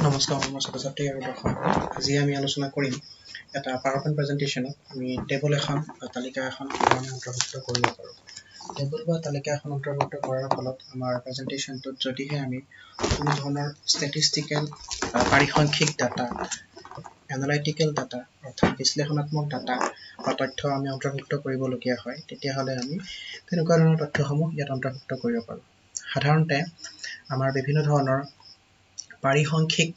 নমস্কাৰ মই ছাত্ৰ-ছাত্ৰী আৰু দৰ্শক আজি আমি আলোচনা কৰিম এটা PowerPoint প্ৰেজেন্টেশ্যনত আমি টেবুল এখন বা তালিকা এখন কিভাবে অন্তৰ্ভুক্ত কৰিব পাৰোঁ। টেবুল বা তালিকা এখন অন্তৰ্ভুক্ত কৰাৰ ফলত আমাৰ প্ৰেজেন্টেশ্যনটোত যদিহে আমি কোনো ধৰণৰ ষ্টেটিষ্টিকেল পৰিসংখ্যিক ডাটা এনালাইটিকেল ডাটা অৰ্থাৎ বিশ্লেষণাত্মক ডাটা বা তথ্য আমি অন্তৰ্ভুক্ত কৰিবলগীয়া হয় তেতিয়াহ'লে আমি তেনেকুৱা ধৰণৰ তথ্যসমূহ ইয়াত অন্তৰ্ভুক্ত কৰিব পাৰোঁ। সাধাৰণতে আমাৰ বিভিন্ন ধৰণৰ পৰিসংখ্যিক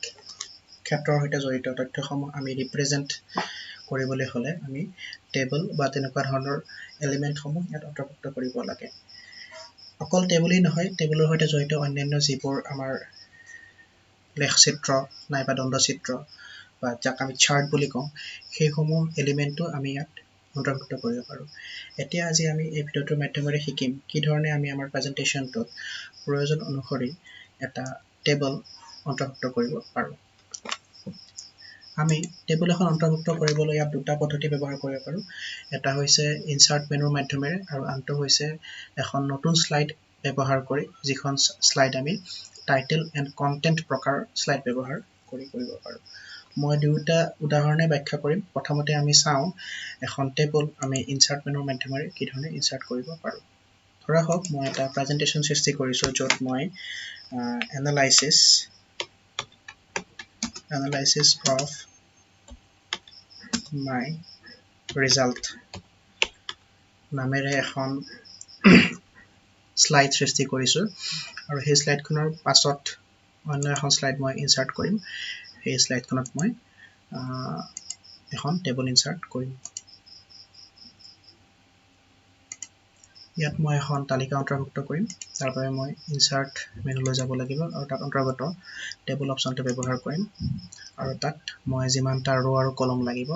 ক্ষেত্ৰৰ সৈতে জড়িত তথ্যসমূহ আমি ৰিপ্ৰেজেন্ট কৰিবলৈ হ'লে আমি টেবুল বা তেনেকুৱা ধৰণৰ এলিমেণ্টসমূহ ইয়াত অন্তৰ্ভুক্ত কৰিব লাগে। অকল টেবুলেই নহয়, টেবুলৰ সৈতে জড়িত অন্যান্য যিবোৰ আমাৰ লেখচিত্ৰ নাইবা দণ্ডচিত্ৰ বা যাক আমি চাৰ্ট বুলি কওঁ সেইসমূহ এলিমেণ্টো আমি ইয়াত অন্তৰ্ভুক্ত কৰিব পাৰোঁ। এতিয়া আজি আমি এই ভিডিঅ'টোৰ মাধ্যমেৰে শিকিম কি ধৰণে আমি আমাৰ প্ৰেজেন্টেশ্যনটোত প্ৰয়োজন অনুসৰি এটা টেবুল অন্তৰ্ভুক্ত কৰিব পাৰোঁ। আমি টেবুল এখন অন্তৰ্ভুক্ত কৰিবলৈ ইয়াত দুটা পদ্ধতি ব্যৱহাৰ কৰিব পাৰোঁ। এটা হৈছে ইনচাৰ্ট মেনুৰ মাধ্যমেৰে আৰু আনটো হৈছে এখন নতুন শ্লাইড ব্যৱহাৰ কৰি যিখন শ্লাইড আমি টাইটেল এণ্ড কণ্টেণ্ট প্ৰকাৰ শ্লাইড ব্যৱহাৰ কৰি কৰিব পাৰোঁ। মই দুয়োটা উদাহৰণে ব্যাখ্যা কৰিম। প্ৰথমতে আমি চাওঁ এখন টেবুল আমি ইনচাৰ্ট মেনুৰ মাধ্যমেৰে কি ধৰণে ইনচাৰ্ট কৰিব পাৰোঁ। ধৰা হওক মই এটা প্ৰেজেন্টেশ্যন সৃষ্টি কৰিছোঁ য'ত মই analysis of my result নামেৰে এখন শ্লাইড সৃষ্টি কৰিছোঁ আৰু সেই শ্লাইডখনৰ পাছত অন্য এখন শ্লাইড মই ইনচাৰ্ট কৰিম। সেই শ্লাইডখনত মই এখন টেবুল ইনচাৰ্ট কৰিম। ইয়াত মই এখন তালিকা অন্তৰ্ভুক্ত কৰিম। তাৰ বাবে মই ইনচাৰ্ট মেনুলৈ যাব লাগিব আৰু তাত অন্তৰ্গত টেবুল অপশ্যনটো ব্যৱহাৰ কৰিম আৰু তাত মই যিমানটা ৰ' আৰু কলম লাগিব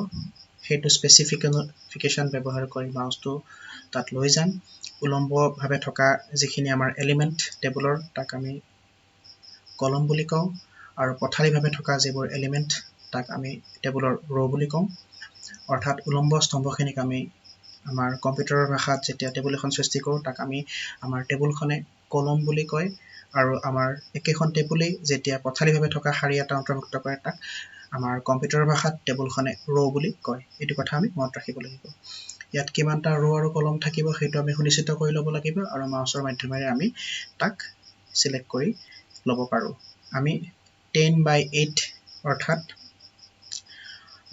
সেইটো স্পেচিফিকেশ্যন ব্যৱহাৰ কৰি মাউচটো তাত লৈ যাম। উলম্বভাৱে থকা যিখিনি আমাৰ এলিমেণ্ট টেবুলৰ তাক আমি কলম বুলি কওঁ আৰু পথালিভাৱে থকা যিবোৰ এলিমেণ্ট তাক আমি টেবুলৰ ৰ' বুলি কওঁ। অৰ্থাৎ উলম্ব স্তম্ভখিনিক আমি আমাৰ কম্পিউটাৰৰ ভাষাত যেতিয়া টেবুল এখন সৃষ্টি কৰোঁ তাক আমি আমাৰ টেবুলখনে কলম বুলি কয় আৰু আমাৰ একেখন টেবুলেই যেতিয়া পথালিভাৱে থকা শাৰী এটা অন্তৰ্ভুক্ত কৰে তাক আমাৰ কম্পিউটাৰৰ ভাষাত টেবুলখনে ৰ' বুলি কয়। এইটো কথা আমি মনত ৰাখিব লাগিব। ইয়াত কিমানটা ৰ' আৰু কলম থাকিব সেইটো আমি সুনিশ্চিত কৰি ল'ব লাগিব আৰু মাউচৰ মাধ্যমেৰে আমি তাক চিলেক্ট কৰি ল'ব পাৰোঁ। আমি 10/8 অৰ্থাৎ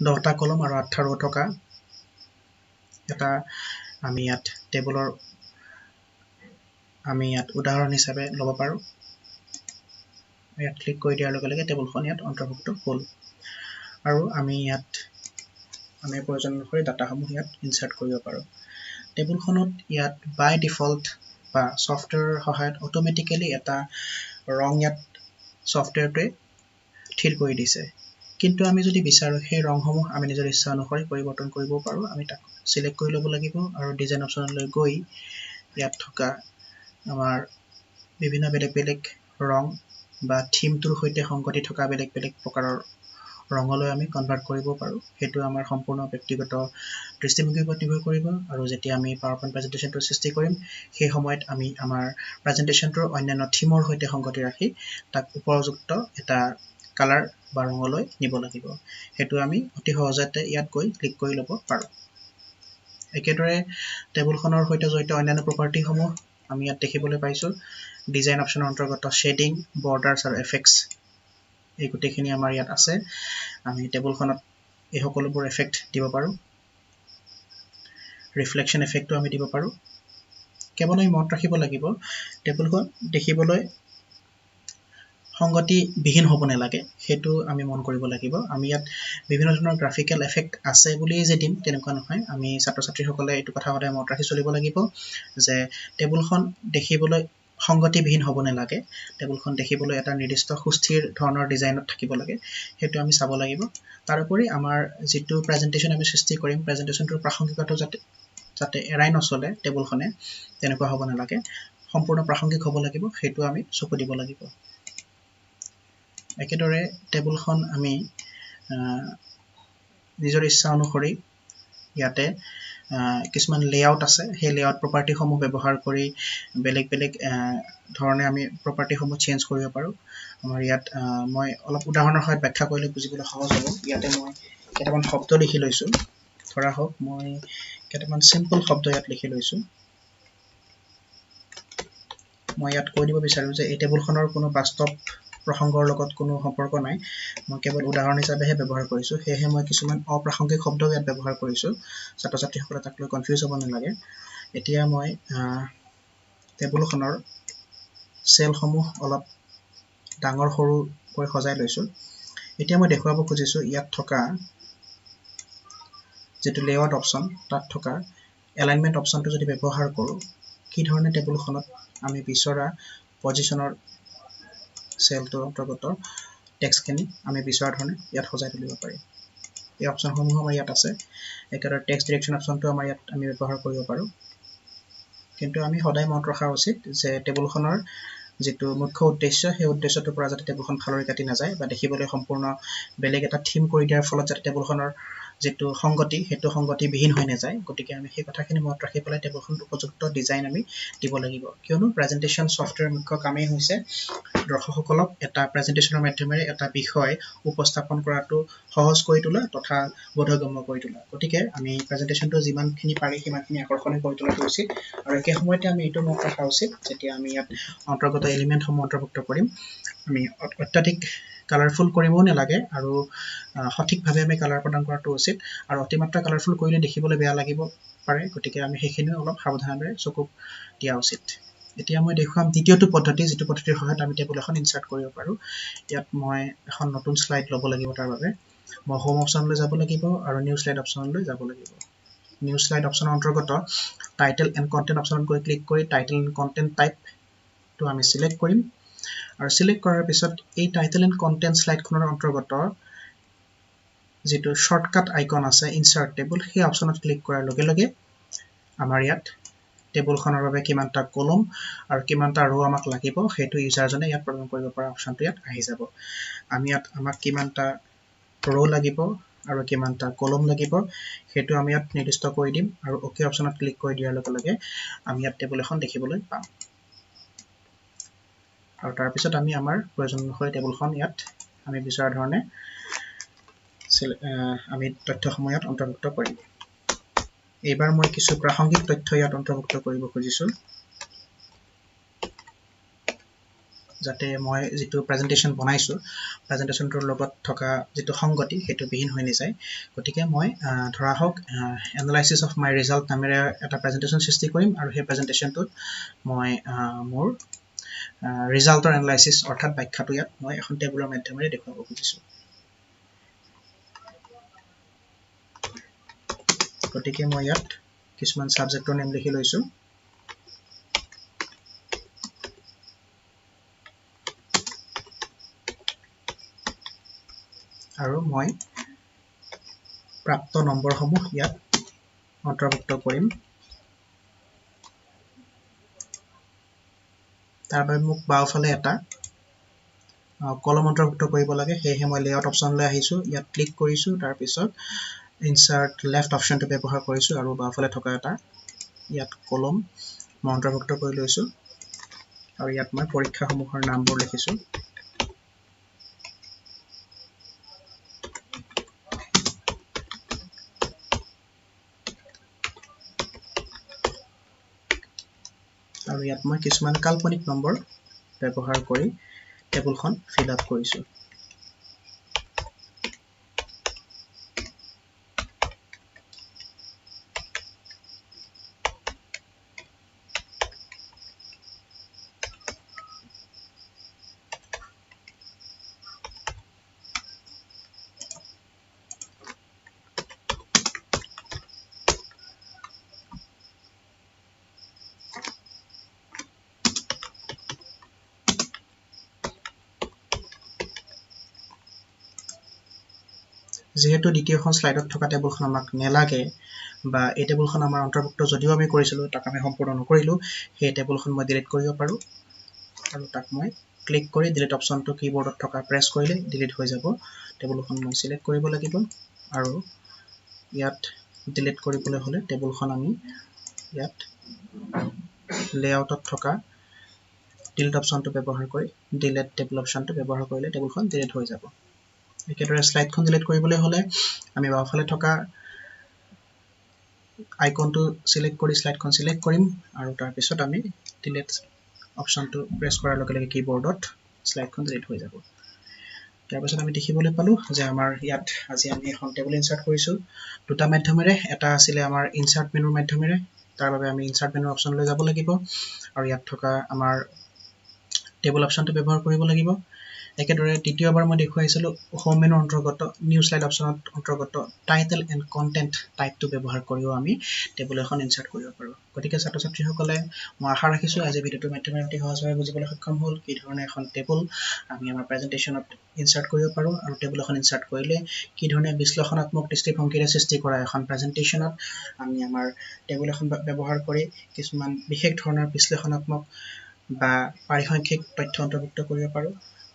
10টা কলম আৰু 8টা ৰ' থকা এটা আমি ইয়াত টেবুলৰ উদাহৰণ হিচাপে ল'ব পাৰোঁ। ইয়াত ক্লিক কৰি দিয়াৰ লগে লগে টেবুলখন ইয়াত অন্তৰ্ভুক্ত হ'ল আৰু আমি প্ৰয়োজন অনুসৰি ডাটাসমূহ ইয়াত ইনচাৰ্ট কৰিব পাৰোঁ। টেবুলখনত ইয়াত বাই ডিফল্ট বা ছফ্টৱেৰৰ সহায়ত অট'মেটিকেলি এটা ৰং ইয়াত ছফ্টৱেৰটোৱে থিৰ কৰি দিছে। কিন্তু আমি যদি বিচাৰোঁ সেই ৰংসমূহ আমি নিজৰ ইচ্ছা অনুসৰি পৰিৱৰ্তন কৰিব পাৰোঁ। আমি তাক চিলেক্ট কৰি ল'ব লাগিব আৰু ডিজাইন অপশ্যনলৈ গৈ ইয়াত থকা আমাৰ বিভিন্ন বেলেগ বেলেগ ৰং বা থিমটোৰ সৈতে সংগতি থকা বেলেগ বেলেগ প্ৰকাৰৰ ৰঙলৈ আমি কনভাৰ্ট কৰিব পাৰোঁ। সেইটো আমাৰ সম্পূৰ্ণ ব্যক্তিগত দৃষ্টিভংগীৰ ওপৰত নিৰ্ভৰ কৰিব আৰু যেতিয়া আমি PowerPoint প্ৰেজেন্টেশ্যনটো সৃষ্টি কৰিম সেই সময়ত আমি আমাৰ প্ৰেজেন্টেশ্যনটোৰ অন্যান্য থিমৰ সৈতে সংগতি ৰাখি তাক উপযুক্ত এটা কালাৰ বা ৰঙলৈ নিব লাগিব। সেইটো আমি অতি সহজতে ইয়াত গৈ ক্লিক কৰি ল'ব পাৰোঁ। একেদৰে টেবুলখনৰ সৈতে জড়িত অন্যান্য প্ৰপাৰ্টিসমূহ আমি ইয়াত দেখিবলৈ পাইছোঁ। ডিজাইন অপশ্যনৰ অন্তৰ্গত শ্বেডিং, বৰ্ডাৰ্ছ আৰু এফেক্টছ এই গোটেইখিনি আমাৰ ইয়াত আছে। আমি টেবুলখনত এই সকলোবোৰ এফেক্ট দিব পাৰোঁ। ৰিফ্লেকশ্যন এফেক্টটো আমি দিব পাৰোঁ। কেৱল আমি মনত ৰাখিব লাগিব টেবুলখন দেখিবলৈ সংগতিবিহীন হ'ব নালাগে, সেইটো আমি মন কৰিব লাগিব। আমি ইয়াত বিভিন্ন ধৰণৰ গ্ৰাফিকেল এফেক্ট আছে বুলিয়েই যে দিম তেনেকুৱা নহয়। আমি ছাত্ৰ ছাত্ৰীসকলে এইটো কথা সদায় মনত ৰাখি চলিব লাগিব যে টেবুলখন দেখিবলৈ সংগতিবিহীন হ'ব নালাগে। টেবুলখন দেখিবলৈ এটা নিৰ্দিষ্ট সুস্থিৰ ধৰণৰ ডিজাইনত থাকিব লাগে, সেইটো আমি চাব লাগিব। তাৰোপৰি আমাৰ যিটো প্ৰেজেন্টেশ্যন আমি সৃষ্টি কৰিম প্ৰেজেন্টেশ্যনটোৰ প্ৰাসংগিকতাটো যাতে এৰাই নচলে টেবুলখনে তেনেকুৱা হ'ব নালাগে, সম্পূৰ্ণ প্ৰাসংগিক হ'ব লাগিব, সেইটো আমি চকু দিব লাগিব। একেদৰে টেবুলখন আমি নিজৰ ইচ্ছা অনুসৰি ইয়াতে কিছুমান লেআউট আছে সেই লেআউট প্ৰপাৰ্টিসমূহ ব্যৱহাৰ কৰি বেলেগ বেলেগ ধৰণে আমি প্ৰপাৰ্টিসমূহ চেঞ্জ কৰিব পাৰোঁ আমাৰ ইয়াত মই অলপ উদাহৰণৰ সহায়ত ব্যাখ্যা কৰিলে বুজিবলৈ সহজ হ'ব ইয়াতে মই কেইটামান শব্দ লিখি লৈছোঁ ধৰা হওক মই কেইটামান সিম্পল শব্দ ইয়াত লিখি লৈছোঁ মই ইয়াত কৈ দিব বিচাৰোঁ যে এই টেবুলখনৰ কোনো বাস্তৱ প্ৰসংগৰ লগত কোনো সম্পৰ্ক নাই মই কেৱল উদাহৰণ হিচাপেহে ব্যৱহাৰ কৰিছোঁ সেয়েহে মই কিছুমান অপ্ৰাসংগিক শব্দ ইয়াত ব্যৱহাৰ কৰিছোঁ ছাত্ৰ ছাত্ৰীসকলে তাক লৈ কনফিউজ হ'ব নালাগে এতিয়া মই টেবুলখনৰ চেলসমূহ অলপ ডাঙৰ সৰুকৈ সজাই লৈছোঁ এতিয়া মই দেখুৱাব খুজিছোঁ ইয়াত থকা যেটো লেআউট অপচন তাত থকা এলাইনমেন্ট অপচনটো যদি ব্যৱহাৰ কৰোঁ কি ধৰণে টেবুলখনত আমি বিচৰা পজিশনৰ সেলটো অন্তৰ্গত টেক্সটখিনি আমি বিচৰা ধৰণে ইয়াত সজাই তুলিব পাৰি এই অপচনসমূহ আমাৰ ইয়াত আছে একেদৰে টেক্সট ডিৰেকশ্যন অপচনটো আমাৰ ইয়াত আমি ব্যৱহাৰ কৰিব পাৰোঁ কিন্তু আমি সদায় মনত ৰখা উচিত যে টেবুলখনৰ যেটো মুখ্য উদ্দেশ্য সেই উদ্দেশ্যটোৰ পৰা যাতে টেবুলখন ফালৰি কাটি নাযায় বা দেখিবলৈ সম্পূৰ্ণ বেলেগ এটা থিম কৰি দিয়াৰ ফলত যাতে টেবুলখনৰ যেটো সংগতি হেতু সংগতি বিহীন হৈ নাযায় গতিকে আমি সেই কথাখিনি মনত ৰাখি পেলাই টেবুলখন উপযুক্ত ডিজাইন আমি দিব লাগিব কিয়নো প্ৰেজেন্টেশন সফটওয়্যাৰ মুখ্য কামেই হৈছে দৰ্শকসকলক এটা প্ৰেজেন্টেশনৰ মাধ্যমেৰে এটা বিষয় উপস্থাপন কৰাটো সহজ কৰি তোলা তথা বোধগম্য কৰি তোলা গতিকে আমি প্ৰেজেন্টেশনটো যিমানখিনি পাৰি সিমানখিনি আকৰ্ষণীয় কৰি তোলাটো উচিত আৰু একে সময়তে আমি এইটো মনত ৰখা উচিত যেতিয়া আমি ইয়াত অন্তৰ্গত এলিমেন্টসমূহ অন্তৰ্ভুক্ত কৰিম আমি অত্যাধিক কালাৰফুল কৰিবও নালাগে আৰু সঠিকভাৱে আমি কালাৰ প্ৰদান কৰাটো উচিত আৰু অতিমাত্ৰা কালাৰফুল কৰিলে দেখিবলৈ বেয়া লাগিব পাৰে গতিকে আমি সেইখিনিও অলপ সাৱধানৰে চকু দিয়া উচিত এতিয়া মই দেখুৱাম দ্বিতীয়টো পদ্ধতি যেটো পদ্ধতিৰ সহায়ত আমি টেবুল এখন ইনসাৰ্ট কৰিব পাৰোঁ ইয়াত মই এখন নতুন স্লাইড ল'ব লাগিব তাৰ বাবে মই হোম অপচনলৈ যাব লাগিব আৰু নিউ স্লাইড অপচনলৈ যাব লাগিব নিউ স্লাইড অপচনৰ অন্তৰ্গত টাইটেল এণ্ড কন্টেন্ট অপচনত গৈ ক্লিক কৰি টাইটেল এণ্ড কন্টেন্ট টাইপটো আমি সিলেক্ট কৰিম আৰু সিলেক্ট কৰাৰ পিছত এই টাইটেল এণ্ড কন্টেন্ট স্লাইডখনৰ অন্তৰ্গত যেটো শৰ্টকাট আইকন আছে ইনসাৰ্ট টেবুল সেই অপচনত ক্লিক কৰাৰ লগে লগে আমাৰ ইয়াত টেবুলখনৰ বাবে কিমানটা কলম আৰু কিমানটা ৰো আমাক লাগিব হেতু ইউজাৰজনে ইয়াত প্ৰদান কৰিব পৰা অপচনটো ইয়াত আহি যাব আমি ইয়াত আমাক কিমানটা ৰো লাগিব আৰু কিমানটা কলম লাগিব হেতু আমি ইয়াত নিৰ্দিষ্ট কৰি দিম আৰু ওকে অপচনত ক্লিক কৰি দিয়াৰ লগে লগে আমি ইয়াত টেবুল এখন দেখিবলৈ পাম আৰু তাৰ পিছত আমি আমাৰ প্ৰয়োজন অনুসৰি টেবুলখন ইয়াত আমি বিচৰা ধৰণে আমি তথ্যসমূহ ইয়াত অন্তৰ্ভুক্ত কৰিম এইবাৰ মই কিছু প্ৰাসংগিক তথ্য ইয়াত অন্তৰ্ভুক্ত কৰিব খুজিছোঁ যাতে মই যেটো প্ৰেজেন্টেশন বনাইছো প্ৰেজেন্টেশনটোৰ লগত থকা যেটো সংগতি হেতু বিহীন হৈ নাযায় গতিকে মই ধৰা হওক এনালাইসিস অফ মাই ৰিজাল্ট নামেৰে এটা প্ৰেজেন্টেশন সৃষ্টি কৰিম আৰু সেই প্ৰেজেন্টেশনটোত মই মোৰ ৰিজাল্টৰ এনালাইসিস অৰ্থাৎ ব্যাখ্যাটো ইয়াত মই এখন টেবুলৰ মাধ্যমেৰে দেখুৱাব খুজিছোঁ গতিকে মই ইয়াত কিছুমান সাবজেক্টৰ নাম লিখি লৈছো আৰু মই প্ৰাপ্ত নম্বৰসমূহ ইয়াত অন্তৰ্ভুক্ত কৰিম তাৰ বাবে মোক বাওঁফালে এটা কলম অন্তৰ্ভুক্ত কৰিব লাগে সেয়েহে মই লেআউট অপচনলৈ আহিছো ইয়াত ক্লিক কৰিছো তাৰ পিছত ইনসাৰ্ট লেফট অপচনটো ব্যৱহাৰ কৰিছো আৰু বাওঁফালে থকা এটা ইয়াত কলম মই অন্তৰ্ভুক্ত কৰি লৈছো আৰু ইয়াত মই পৰীক্ষাসমূহৰ নামবোৰ লিখিছো আৰু ইয়াত মই কিছুমান কাল্পনিক নম্বৰ ব্যৱহাৰ কৰি টেবুলখন ফিল আপ কৰিছো যেহেতু দ্বিতীয়খন স্লাইডত থকা টেবুলখন আমাক নেলাগে বা এই টেবুলখন আমাৰ অন্তৰ্ভুক্ত যদিও আমি কৰিছিলো তাক আমি সম্পূৰ্ণ নকৰিলো সেই টেবুলখন মই ডিলিট কৰিব পাৰো আৰু তাক মই ক্লিক কৰি ডিলিট অপচনটো কিবৰ্ডত থকা প্ৰেছ কৰিলে ডিলিট হৈ যাব টেবুলখন মই সিলেক্ট কৰিব লাগিব আৰু ইয়াত ডিলিট কৰিবলৈ হ'লে টেবুলখন আমি ইয়াত লেআউটত থকা ডিলিট অপশ্যনটো ব্যৱহাৰ কৰি ডিলিট টেবুল অপশ্যনটো ব্যৱহাৰ কৰিলে টেবুলখন ডিলিট হৈ যাব একেদৰে স্লাইডখন ডিলিট কৰিবলৈ হ'লে আমি বাওঁফালে থকা আইকনটো সিলেক্ট কৰি স্লাইডখন সিলেক্ট কৰিম আৰু তাৰ পিছত আমি ডিলিট অপশ্যনটো প্ৰেছ কৰাৰ লগে লগে কিবৰ্ডত স্লাইডখন ডিলিট হৈ যাব তাৰ পিছত আমি দেখিবলৈ পালো যে আমাৰ ইয়াত আজি আমি এখন টেবুল ইনসাৰ্ট কৰিছো দুটা মাধ্যমেৰে এটা আছিল আমাৰ ইনসাৰ্ট মেনুৰ মাধ্যমেৰে তাৰ বাবে আমি ইনসাৰ্ট মেনুৰ অপশ্যনলৈ যাব লাগিব আৰু ইয়াত থকা আমাৰ টেবুল অপশ্যনটো ব্যৱহাৰ কৰিব লাগিব একেদৰে দ্বিতীয়বাৰ মই দেখুৱাইছিলো হোম মেনুৰ অন্তৰ্গত নিউ স্লাইড অপশ্যনত অন্তৰ্গত টাইটেল এণ্ড কন্টেন্ট টাইপটো ব্যৱহাৰ কৰিও আমি টেবুল এখন ইনসাৰ্ট কৰিব পাৰো গতিকে ছাত্ৰ ছাত্ৰীসকলে মই আশা ৰাখিছো আজি ভিডিওটোৰ মাধ্যমেৰে অতি সহজভাৱে বুজিবলৈ সক্ষম হ'ল কি ধৰণে এখন টেবুল আমি আমাৰ প্ৰেজেন্টেচনত ইনসাৰ্ট কৰিব পাৰো আৰু টেবুল এখন ইনসাৰ্ট কৰিলে কি ধৰণে বিশ্লেষণাত্মক দৃষ্টিভংগীৰে সৃষ্টি কৰা এখন প্ৰেজেন্টেচনত আমি আমাৰ টেবুল এখন ব্যৱহাৰ কৰি কিছুমান বিশেষ ধৰণৰ বিশ্লেষণাত্মক বা পৰিসংখ্যিক তথ্য অন্তৰ্ভুক্ত কৰিব পাৰো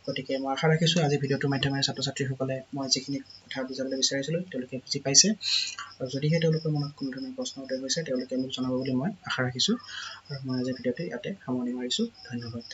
গতিকে মই আশা ৰাখিছো আজি ভিডিওটোৰ মাধ্যমেৰে ছাত্ৰ ছাত্ৰীসকলে মই যিখিনি কথা বুজাবলৈ বিচাৰিছিলো তেওঁলোকে বুজি পাইছে আৰু যদিহে তেওঁলোকৰ মনত কোনো ধৰণৰ প্ৰশ্ন উদয় হৈছে তেওঁলোকে মোক জনাব বুলি মই আশা ৰাখিছো আৰু মই আজি ভিডিওটো ইয়াতে সামৰণি মাৰিছো ধন্যবাদ